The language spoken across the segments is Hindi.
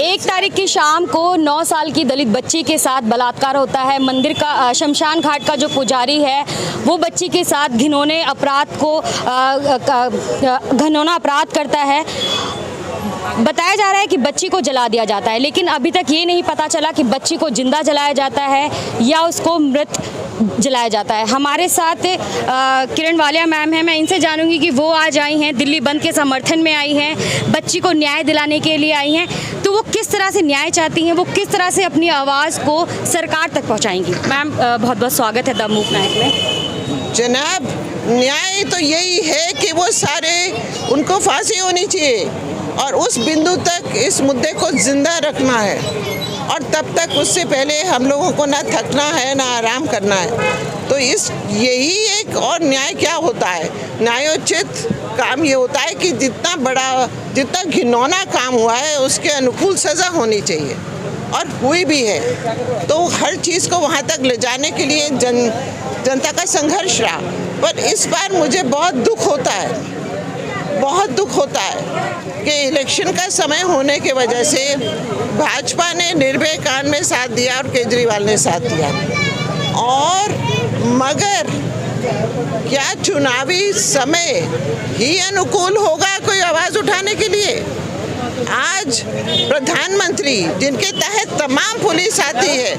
1 तारीख की शाम को 9 साल की दलित बच्ची के साथ बलात्कार होता है। मंदिर का शमशान घाट का जो पुजारी है वो बच्ची के साथ घिनौने अपराध करता है। बताया जा रहा है कि बच्ची को जला दिया जाता है, लेकिन अभी तक ये नहीं पता चला कि बच्ची को जिंदा जलाया जाता है या उसको मृत जलाया जाता है। हमारे साथ किरण वालिया मैम हैं, मैं इनसे जानूंगी कि वो आज आई हैं, दिल्ली बंद के समर्थन में आई हैं, बच्ची को न्याय दिलाने के लिए आई हैं, तो वो किस तरह से न्याय चाहती हैं, वो किस तरह से अपनी आवाज़ को सरकार तक पहुंचाएंगी। मैम बहुत बहुत स्वागत है द मूवमेंट में। जनाब, न्याय तो यही है कि वो सारे उनको फांसी होनी चाहिए और उस बिंदु तक इस मुद्दे को जिंदा रखना है, और तब तक उससे पहले हम लोगों को ना थकना है ना आराम करना है। तो यही एक और न्याय क्या होता है, न्यायोचित काम ये होता है कि जितना घिनौना काम हुआ है उसके अनुकूल सज़ा होनी चाहिए, और हुई भी है। तो हर चीज़ को वहाँ तक ले जाने के लिए जनता का संघर्ष रहा। पर इस बार मुझे बहुत दुख होता है कि इलेक्शन का समय होने के वजह से भाजपा ने निर्भया कांड में साथ दिया और केजरीवाल ने साथ दिया, और मगर क्या चुनावी समय ही अनुकूल होगा कोई आवाज़ उठाने के लिए? आज प्रधानमंत्री जिनके तहत तमाम पुलिस आती है,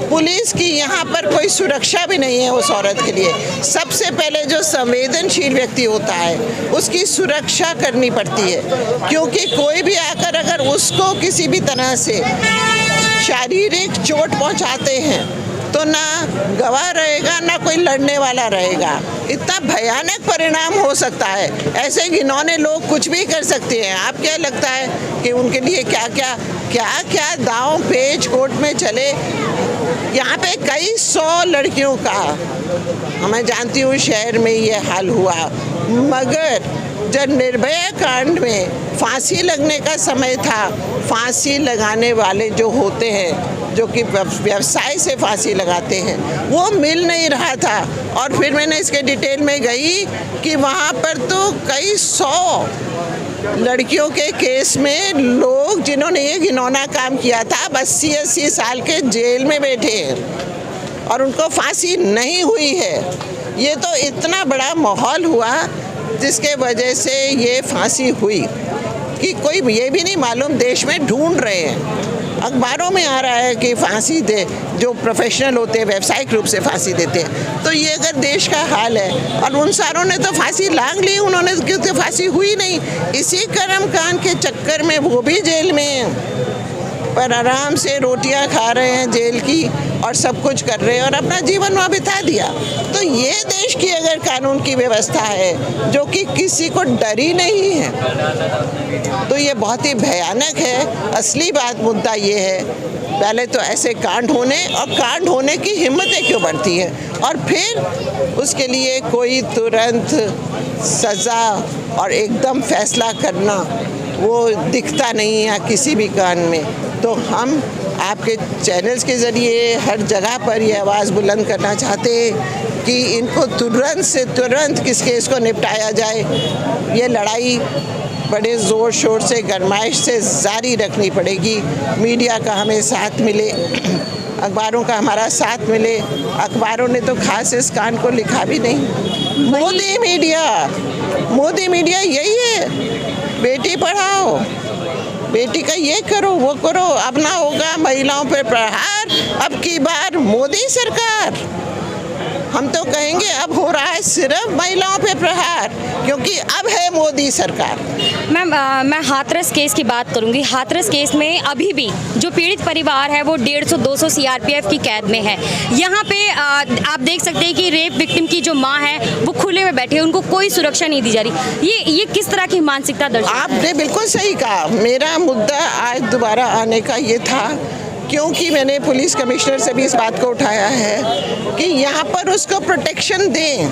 पुलिस की यहाँ पर कोई सुरक्षा भी नहीं है उस औरत के लिए। सबसे पहले जो संवेदनशील व्यक्ति होता है उसकी सुरक्षा करनी पड़ती है, क्योंकि कोई भी आकर अगर उसको किसी भी तरह से शारीरिक चोट पहुँचाते हैं तो ना गवाह रहेगा ना कोई लड़ने वाला रहेगा। इतना भयानक परिणाम हो सकता है। ऐसे घिनौने लोग कुछ भी कर सकते हैं। आप क्या लगता है कि उनके लिए क्या क्या दांव पेच कोर्ट में चले? यहाँ पे कई 100 लड़कियों का मैं जानती हूँ शहर में ये हाल हुआ, मगर जब निर्भया कांड में फांसी लगने का समय था, फांसी लगाने वाले जो होते हैं, जो कि व्यवसाय से फांसी लगाते हैं, वो मिल नहीं रहा था। और फिर मैंने इसके डिटेल में गई कि वहाँ पर तो कई 100 लड़कियों के केस में लोग जिन्होंने ये घिनौना काम किया था 80-80 साल के जेल में बैठे हैं और उनको फांसी नहीं हुई है। ये तो इतना बड़ा माहौल हुआ जिसके वजह से ये फांसी हुई कि कोई ये भी नहीं मालूम, देश में ढूंढ रहे हैं। अखबारों में आ रहा है कि फांसी दे, जो प्रोफेशनल होते हैं व्यावसायिक रूप से फांसी देते हैं। तो ये अगर देश का हाल है, और उन सारों ने तो फांसी लांग ली, उन्होंने क्योंकि फांसी हुई नहीं, इसी कर्मकांड के चक्कर में वो भी जेल में हैं, पर आराम से रोटियां खा रहे हैं जेल की और सब कुछ कर रहे हैं और अपना जीवन वहाँ बिता दिया। तो ये देश की अगर कानून की व्यवस्था है जो कि किसी को डर ही नहीं है, तो ये बहुत ही भयानक है। असली बात मुद्दा ये है, पहले तो ऐसे कांड होने की हिम्मतें क्यों बढ़ती हैं, और फिर उसके लिए कोई तुरंत सज़ा और एकदम फैसला करना वो दिखता नहीं है किसी भी कांड में। तो हम आपके चैनल्स के ज़रिए हर जगह पर ये आवाज़ बुलंद करना चाहते हैं कि इनको तुरंत से तुरंत किस केस को निपटाया जाए। ये लड़ाई बड़े ज़ोर शोर से गरमाइश से जारी रखनी पड़ेगी। मीडिया का हमें साथ मिले, अखबारों का हमारा साथ मिले। अखबारों ने तो खास इस कांड को लिखा भी नहीं। मोदी मीडिया यही है, बेटी पढ़ाओ, बेटी का ये करो वो करो, अब ना होगा महिलाओं पर प्रहार, अब की बार मोदी सरकार। हम तो कहेंगे अब हो रहा है सिर्फ महिलाओं पे प्रहार, क्योंकि अब है मोदी सरकार। मैम मैं हाथरस केस की बात करूंगी। हाथरस केस में अभी भी जो पीड़ित परिवार है वो 150-200 CRPF की कैद में है। यहाँ पे आप देख सकते हैं कि रेप विक्टिम की जो माँ है वो खुले में बैठी है, उनको कोई सुरक्षा नहीं दी जा रही। ये किस तरह की मानसिकता दर्शाती है? आपने बिल्कुल सही कहा। मेरा मुद्दा आज दोबारा आने का ये था, क्योंकि मैंने पुलिस कमिश्नर से भी इस बात को उठाया है कि यहाँ पर उसको प्रोटेक्शन दें।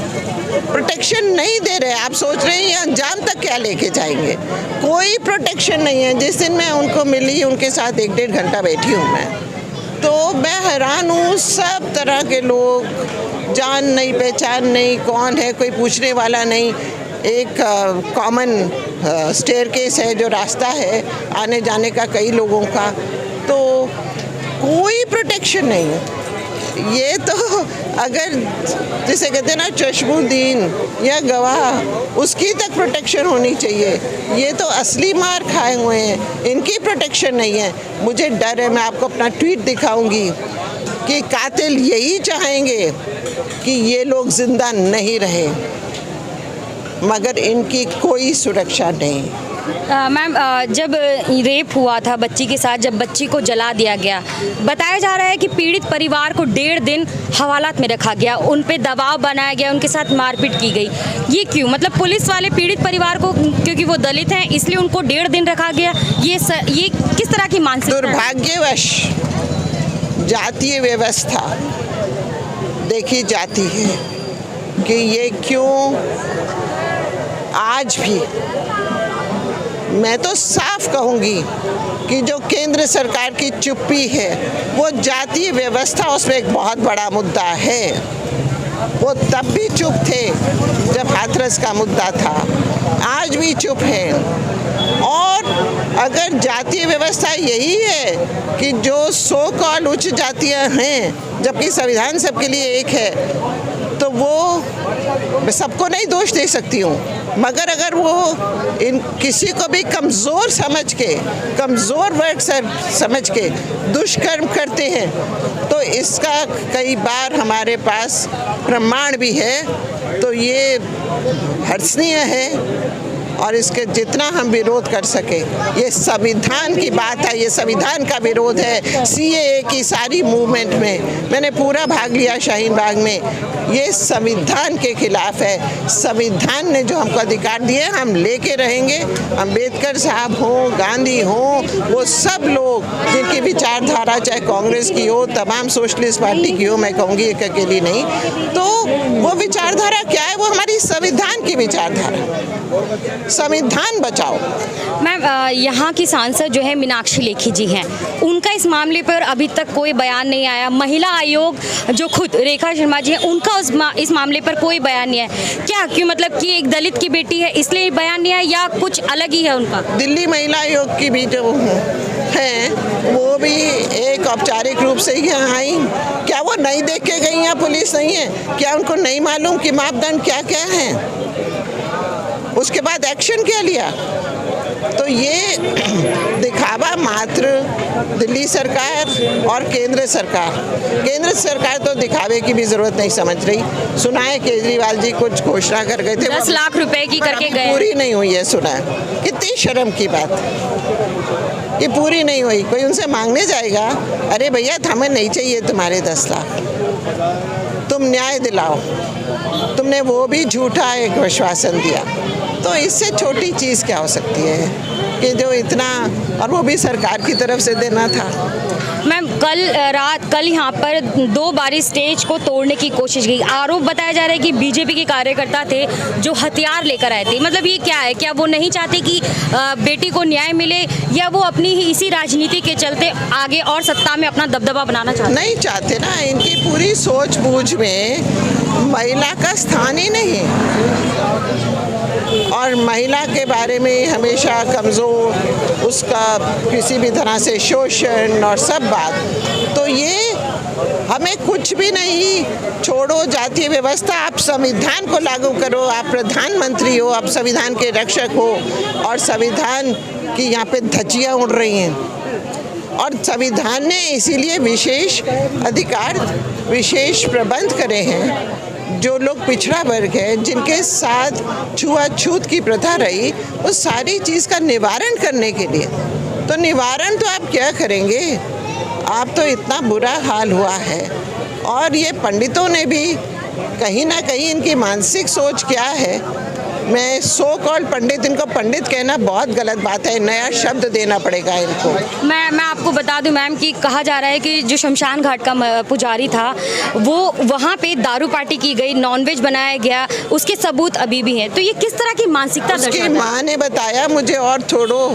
प्रोटेक्शन नहीं दे रहे। आप सोच रहे हैं अंजाम तक क्या लेके जाएंगे? कोई प्रोटेक्शन नहीं है। जिस दिन मैं उनको मिली, उनके साथ 1-1.5 घंटा बैठी हूँ मैं, तो मैं हैरान हूँ। सब तरह के लोग, जान नहीं पहचान नहीं, कौन है कोई पूछने वाला नहीं। एक कॉमन स्टेयरकेस है, जो रास्ता है आने जाने का कई लोगों का, तो कोई प्रोटेक्शन नहीं है। ये तो अगर जिसे कहते हैं ना चश्मुद्दीन या गवाह, उसकी तक प्रोटेक्शन होनी चाहिए। ये तो असली मार खाए हुए हैं, इनकी प्रोटेक्शन नहीं है। मुझे डर है, मैं आपको अपना ट्वीट दिखाऊंगी कि कातिल यही चाहेंगे कि ये लोग जिंदा नहीं रहे, मगर इनकी कोई सुरक्षा नहीं। मैम, जब रेप हुआ था बच्ची के साथ, जब बच्ची को जला दिया गया, बताया जा रहा है कि पीड़ित परिवार को 1.5 दिन हवालात में रखा गया, उन पे दबाव बनाया गया, उनके साथ मारपीट की गई। ये क्यों? मतलब पुलिस वाले पीड़ित परिवार को, क्योंकि वो दलित हैं इसलिए उनको 1.5 दिन रखा गया। ये किस तरह की मानसिकता है? दुर्भाग्यवश जातीय व्यवस्था देखी जाती है कि ये क्यों आज भी। मैं तो साफ कहूँगी कि जो केंद्र सरकार की चुप्पी है, वो जातीय व्यवस्था, उसमें एक बहुत बड़ा मुद्दा है। वो तब भी चुप थे जब हाथरस का मुद्दा था, आज भी चुप हैं। और अगर जातीय व्यवस्था यही है कि जो सो कॉल उच्च जातियाँ हैं, जबकि संविधान सबके लिए एक है, तो वो मैं सबको नहीं दोष दे सकती हूँ, मगर अगर वो इन किसी को भी कमज़ोर समझ के, कमज़ोर वर्ग समझ के दुष्कर्म करते हैं, तो इसका कई बार हमारे पास प्रमाण भी है। तो ये हर्षणीय है और इसके जितना हम विरोध कर सके, ये संविधान की बात है, ये संविधान का विरोध है। सीएए की सारी मूवमेंट में मैंने पूरा भाग लिया शाहीन बाग में, ये संविधान के खिलाफ है। संविधान ने जो हमको अधिकार दिए हम लेके रहेंगे। अंबेडकर साहब हों, गांधी हों, वो सब लोग जिनकी विचारधारा चाहे कांग्रेस की हो, तमाम सोशलिस्ट पार्टी की हो, मैं कहूँगी एक अकेली नहीं, तो वो विचारधारा क्या है? वो हमारी संविधान की विचारधारा। संविधान बचाओ। मैम, यहाँ की सांसद जो है मीनाक्षी लेखी जी हैं, उनका इस मामले पर अभी तक कोई बयान नहीं आया। महिला आयोग जो खुद रेखा शर्मा जी हैं, उनका इस मामले पर कोई बयान नहीं है। क्या क्यों? मतलब कि एक दलित की बेटी है इसलिए बयान नहीं है, या कुछ अलग ही है उनका? दिल्ली महिला आयोग की भी जो हैं, वो भी एक औपचारिक रूप से यहाँ आई। क्या वो नहीं देख के गई हैं? पुलिस नहीं है क्या? उनको नहीं मालूम कि मापदंड क्या क्या हैं? उसके बाद एक्शन क्या लिया? तो ये दिखावा मात्र दिल्ली सरकार और केंद्र सरकार तो दिखावे की भी जरूरत नहीं समझ रही। सुना है केजरीवाल जी कुछ घोषणा कर गए थे, 10 लाख रुपए की करके गए, पूरी नहीं हुई है। सुना है, कितनी शर्म की बात, ये पूरी नहीं हुई। कोई उनसे मांगने जाएगा, अरे भैया हमें नहीं चाहिए तुम्हारे 10 लाख, तुम न्याय दिलाओ। तुमने वो भी झूठा एक आश्वासन दिया, तो इससे छोटी चीज़ क्या हो सकती है कि जो इतना, और वो भी सरकार की तरफ से देना था। मैम, कल यहाँ पर 2 बारी स्टेज को तोड़ने की कोशिश की। आरोप बताया जा रहा है कि बीजेपी के कार्यकर्ता थे जो हथियार लेकर आए थे। मतलब ये क्या है? क्या वो नहीं चाहते कि बेटी को न्याय मिले, या वो अपनी ही इसी राजनीति के चलते आगे और सत्ता में अपना दबदबा बनाना चाहते? नहीं चाहते ना, इनकी पूरी सोच बूझ में महिला का स्थान ही नहीं, और महिला के बारे में हमेशा कमज़ोर, उसका किसी भी तरह से शोषण और सब बात। तो ये हमें कुछ भी नहीं, छोड़ो जातीय व्यवस्था, आप संविधान को लागू करो। आप प्रधानमंत्री हो, आप संविधान के रक्षक हो, और संविधान की यहाँ पे धज्जियाँ उड़ रही हैं। और संविधान ने इसीलिए विशेष अधिकार, विशेष प्रबंध करे हैं। जो लोग पिछड़ा वर्ग है, जिनके साथ छुआछूत की प्रथा रही, उस सारी चीज़ का निवारण करने के लिए, तो निवारण तो आप क्या करेंगे? आप तो इतना बुरा हाल हुआ है। और ये पंडितों ने भी कहीं ना कहीं, इनकी मानसिक सोच क्या है, मैं सो कॉल्ड पंडित, इनको पंडित कहना बहुत गलत बात है, नया शब्द देना पड़ेगा इनको। मैं आपको बता दूं मैम कि कहा जा रहा है कि जो शमशान घाट का पुजारी था, वो वहाँ पे दारू पार्टी की गई, नॉनवेज बनाया गया, उसके सबूत अभी भी हैं। तो ये किस तरह की मानसिकता उसकी दर्शाता है? माँ ने बताया मुझे, और छोड़ो,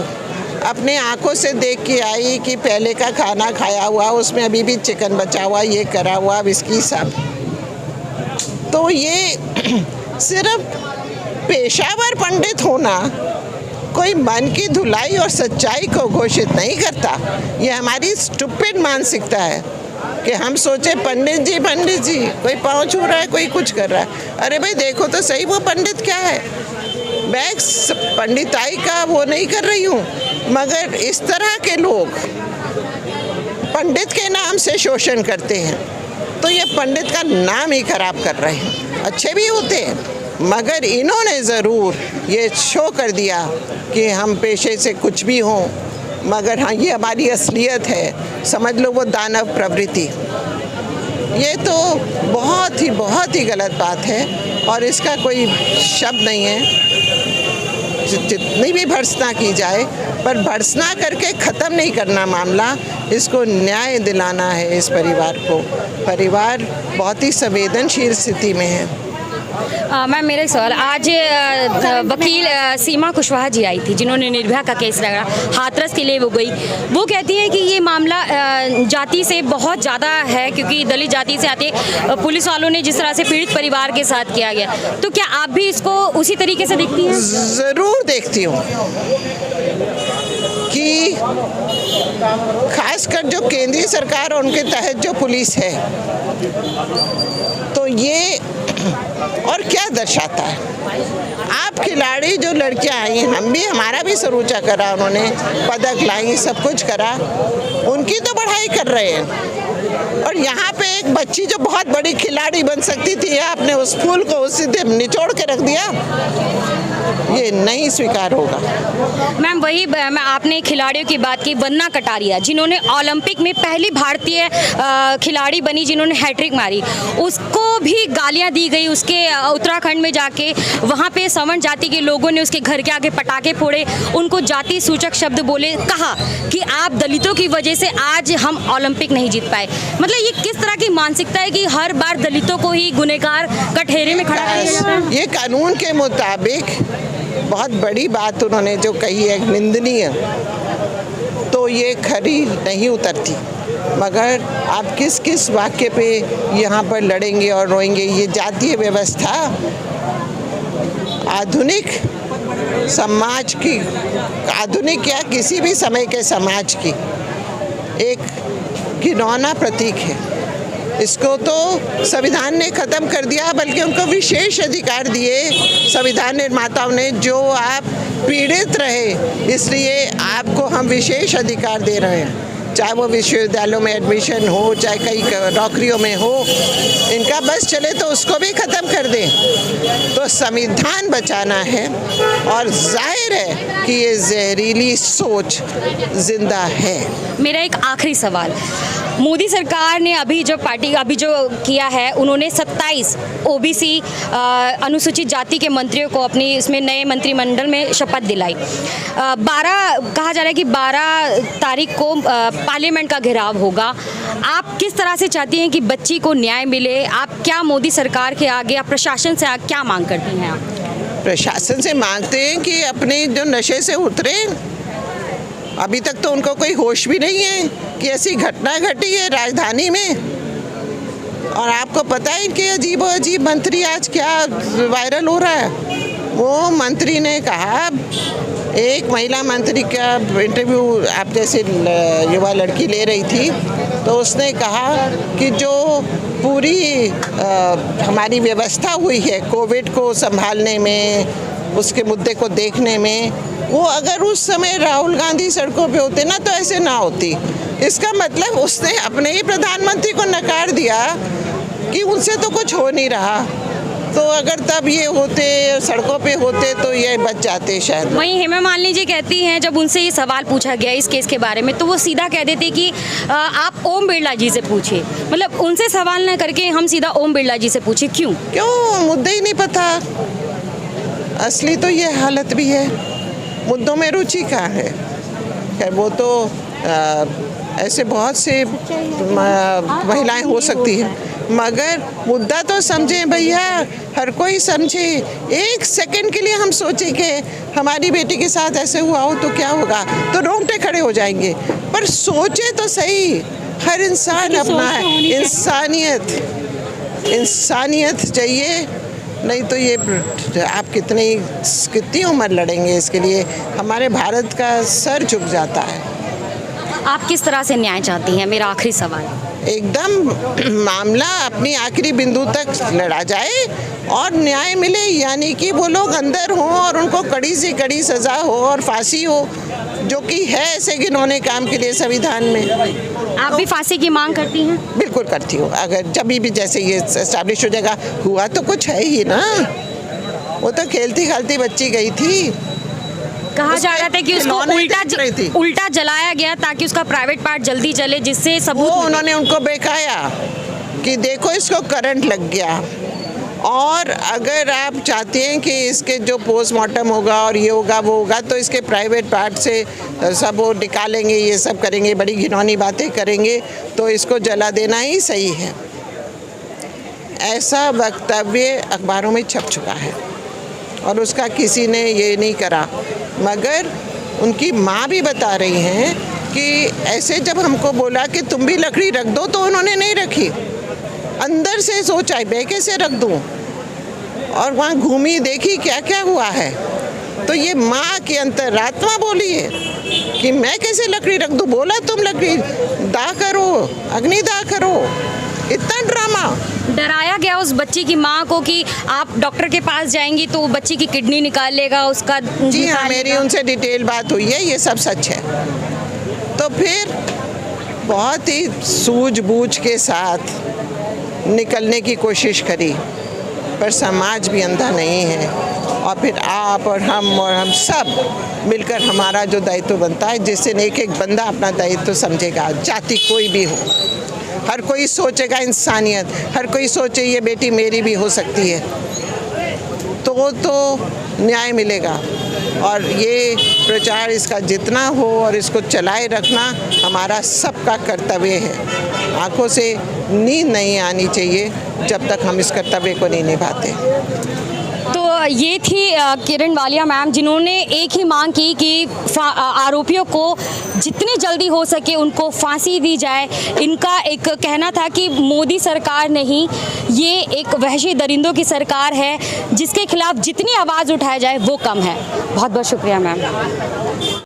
अपने आंखों से देख के आई कि पहले का खाना खाया हुआ, उसमें अभी भी चिकन बचा हुआ, ये करा हुआ, विस्की सब। तो ये सिर्फ पेशावर पंडित होना कोई मन की धुलाई और सच्चाई को घोषित नहीं करता। ये हमारी स्टूपिड मानसिकता है कि हम सोचे पंडित जी कोई पाँव छू रहा है, कोई कुछ कर रहा है। अरे भाई देखो तो सही वो पंडित क्या है। मैं पंडिताई का वो नहीं कर रही हूँ, मगर इस तरह के लोग पंडित के नाम से शोषण करते हैं तो ये पंडित का नाम ही खराब कर रहे हैं। अच्छे भी होते हैं, मगर इन्होंने ज़रूर ये शो कर दिया कि हम पेशे से कुछ भी हों, मगर हाँ ये हमारी असलियत है। समझ लो वो दानव प्रवृत्ति। ये तो बहुत ही गलत बात है और इसका कोई शब्द नहीं है। जितनी भी भर्त्सना की जाए, पर भर्त्सना करके ख़त्म नहीं करना मामला। इसको न्याय दिलाना है इस परिवार को। परिवार बहुत ही संवेदनशील स्थिति में है। मैम मेरा एक सवाल, आज वकील सीमा कुशवाहा जी आई थी जिन्होंने निर्भया का केस लगा, हाथरस के लिए वो गई। वो कहती है कि ये मामला जाति से बहुत ज़्यादा है, क्योंकि दलित जाति से आते पुलिस वालों ने जिस तरह से पीड़ित परिवार के साथ किया गया। तो क्या आप भी इसको उसी तरीके से देखती हैं? ज़रूर देखती हूँ कि खासकर जो केंद्रीय सरकार और उनके तहत जो पुलिस है, तो ये और क्या दर्शाता है। आप खिलाड़ी जो लड़कियां आई, हमारा भी सर ऊंचा करा, उन्होंने पदक लाई, सब कुछ करा, उनकी तो बढ़ाई कर रहे हैं। और यहाँ पे एक बच्ची जो बहुत बड़ी खिलाड़ी बन सकती थी, आपने उस फूल को उस सीधे निचोड़ के रख दिया। ये नहीं स्वीकार होगा। मैम वही मैं आपने खिलाड़ियों की बात की, वंदना कटारिया जिन्होंने ओलंपिक में पहली भारतीय खिलाड़ी बनी जिन्होंने हैट्रिक मारी, उसको भी गालियां दी गई। उसके उत्तराखंड में जाके वहाँ पे सवर्ण जाति के लोगों ने उसके घर के आगे पटाखे फोड़े, उनको जाति सूचक शब्द बोले, कहा कि आप दलितों की वजह से आज हम ओलंपिक नहीं जीत पाए। मतलब ये किस तरह की मानसिकता है कि हर बार दलितों को ही गुनहगार कटघरे में खड़ा कर दिया जाता है? ये कानून के मुताबिक बहुत बड़ी बात उन्होंने जो कही है, निंदनीय, तो ये खरी नहीं उतरती। मगर आप किस किस वाक्य पे यहाँ पर लड़ेंगे और रोएंगे। ये जातीय व्यवस्था आधुनिक समाज की, आधुनिक या किसी भी समय के समाज की एक घिनौना प्रतीक है। इसको तो संविधान ने ख़त्म कर दिया, बल्कि उनको विशेष अधिकार दिए संविधान निर्माताओं ने, जो आप पीड़ित रहे इसलिए आपको हम विशेष अधिकार दे रहे हैं। चाहे वो विश्वविद्यालयों में एडमिशन हो, चाहे कई नौकरियों में हो, इनका बस चले तो उसको भी ख़त्म कर दें। तो संविधान बचाना है और जाहिर है कि ये जहरीली सोच जिंदा है। मेरा एक आखिरी सवाल, मोदी सरकार ने अभी जो किया है, उन्होंने 27 ओबीसी अनुसूचित जाति के मंत्रियों को अपनी इसमें नए मंत्रिमंडल में शपथ दिलाई। 12 कहा जा रहा है कि 12 तारीख को पार्लियामेंट का घेराव होगा। आप किस तरह से चाहती हैं कि बच्ची को न्याय मिले? आप क्या मोदी सरकार के आगे, आप प्रशासन से क्या मांग करती हैं? आप प्रशासन से मांगते हैं कि अपने जो नशे से उतरे। अभी तक तो उनको कोई होश भी नहीं है कि ऐसी घटना घटी है राजधानी में। और आपको पता है कि अजीब मंत्री आज क्या वायरल हो रहा है। वो मंत्री ने कहा, एक महिला मंत्री का इंटरव्यू आप जैसे युवा लड़की ले रही थी, तो उसने कहा कि जो पूरी हमारी व्यवस्था हुई है कोविड को संभालने में, उसके मुद्दे को देखने में, वो अगर उस समय राहुल गांधी सड़कों पे होते ना तो ऐसे ना होती। इसका मतलब उसने अपने ही प्रधानमंत्री को नकार दिया कि उनसे तो कुछ हो नहीं रहा। तो अगर तब ये होते, सड़कों पे होते, तो ये बच जाते शायद। वहीं हेमा मालिनी जी कहती हैं, जब उनसे ये सवाल पूछा गया इस केस के बारे में, तो वो सीधा कह देते कि आप ओम बिरला जी से पूछिए। मतलब उनसे सवाल ना करके हम सीधा ओम बिरला जी से पूछे। क्यों? मुद्दे ही नहीं पता। असली तो ये हालत भी है, मुद्दों में रुचि कहाँ है। खैर वो तो ऐसे बहुत से महिलाएं हो सकती हैं, मगर मुद्दा तो समझें भैया, हर कोई समझे। एक सेकंड के लिए हम सोचें कि हमारी बेटी के साथ ऐसे हुआ हो तो क्या होगा, तो रोंगटे खड़े हो जाएंगे। पर सोचे तो सही, हर इंसान अपना है, इंसानियत चाहिए। नहीं तो ये आप कितनी उम्र लड़ेंगे इसके लिए? हमारे भारत का सर झुक जाता है। आप किस तरह से न्याय चाहती हैं, मेरा आखिरी सवाल। एकदम मामला अपनी आखिरी बिंदु तक लड़ा जाए और न्याय मिले, यानी कि वो लोग अंदर हों और उनको कड़ी से कड़ी सज़ा हो और फांसी हो, जो कि है ऐसे घिनौने काम के लिए संविधान में। आप भी फांसी की मांग करती हैं? बिल्कुल करती हूँ। अगर जब भी जैसे ये एस्टैब्लिश हो जाएगा, हुआ तो कुछ है ही ना, वो तो खेलती खालती बच्ची गई थी। कहा जा रहा था कि उसको रही थी। उल्टा जलाया गया ताकि उसका प्राइवेट पार्ट जल्दी जले, जिससे सबूत वो उन्होंने उनको बहकाया कि देखो इसको करंट लग गया, और अगर आप चाहते हैं कि इसके जो पोस्टमार्टम होगा और ये होगा वो होगा तो इसके प्राइवेट पार्ट से सब वो निकालेंगे, ये सब करेंगे, बड़ी घिनौनी बातें करेंगे, तो इसको जला देना ही सही है। ऐसा वक्तव्य अखबारों में छप चुका है और उसका किसी ने ये नहीं करा, मगर उनकी माँ भी बता रही हैं कि ऐसे जब हमको बोला कि तुम भी लकड़ी रख दो तो उन्होंने नहीं रखी, अंदर से सोचा मैं कैसे रख दूँ, और वहाँ घूमी देखी क्या क्या हुआ है। तो ये माँ की अंतरात्मा बोली है कि मैं कैसे लकड़ी रख दूँ, बोला तुम लकड़ी दाह करो, अग्नि दाह करो। इतना ड्रामा। डराया गया उस बच्ची की माँ को कि आप डॉक्टर के पास जाएंगी तो वो बच्ची की किडनी निकाल लेगा, उसका जी हाँ, मेरी उनसे डिटेल बात हुई है, ये सब सच है। तो फिर बहुत ही सूझबूझ के साथ निकलने की कोशिश करी, पर समाज भी अंधा नहीं है, और फिर आप और हम सब मिलकर हमारा जो दायित्व बनता है, जिससे एक एक बंदा अपना दायित्व समझेगा, जाति कोई भी हो, हर कोई सोचेगा इंसानियत, हर कोई सोचे ये बेटी मेरी भी हो सकती है, तो न्याय मिलेगा। और ये प्रचार इसका जितना हो और इसको चलाए रखना हमारा सबका कर्तव्य है। आंखों से नींद नहीं आनी चाहिए जब तक हम इस कर्तव्य को नहीं निभाते। तो ये थी किरण वालिया मैम, जिन्होंने एक ही मांग की कि आरोपियों को जितनी जल्दी हो सके उनको फांसी दी जाए। इनका एक कहना था कि मोदी सरकार नहीं, ये एक वहशी दरिंदों की सरकार है, जिसके खिलाफ जितनी आवाज़ उठाया जाए वो कम है। बहुत बहुत शुक्रिया मैम।